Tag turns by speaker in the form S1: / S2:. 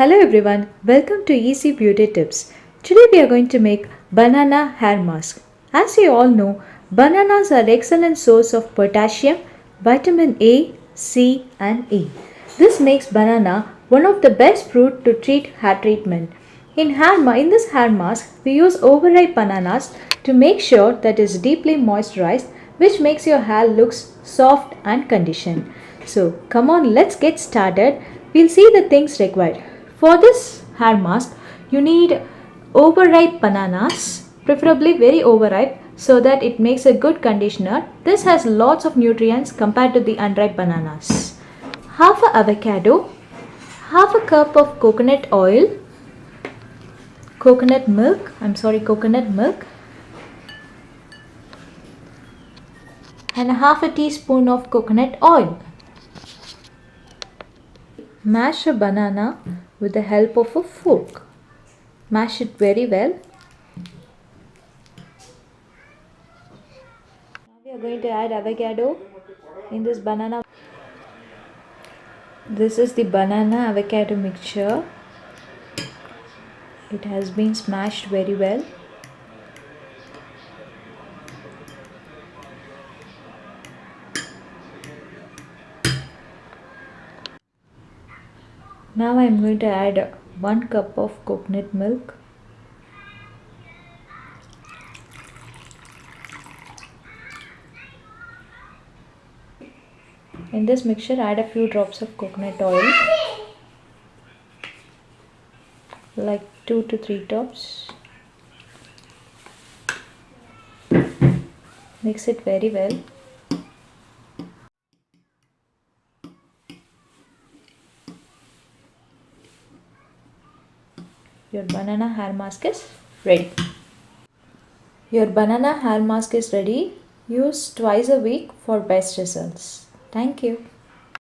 S1: Hello everyone, welcome to Easy Beauty Tips. Today we are going to make banana hair mask. As you all know, bananas are excellent source of potassium, vitamin A, C and E. This makes banana one of the best fruit to treat hair treatment. In this hair mask, we use overripe bananas to make sure that it is deeply moisturized, which makes your hair looks soft and conditioned. So come on, let's get started. We'll see the things required. For this hair mask, you need overripe bananas, preferably very overripe, so that it makes a good conditioner. This has lots of nutrients compared to the unripe bananas. Half a avocado, half a cup of coconut oil, coconut milk, and half a teaspoon of coconut oil. Mash a banana with the help of a fork. Mash it very well. Now we are going to add avocado in this banana. This is the banana avocado mixture. It has been smashed very well. Now I am going to add 1 cup of coconut milk. In this mixture, add a few drops of coconut oil, like 2 to 3 drops. Mix it very well. Your banana hair mask is ready. Your banana hair mask is ready. Use twice a week for best results. Thank you.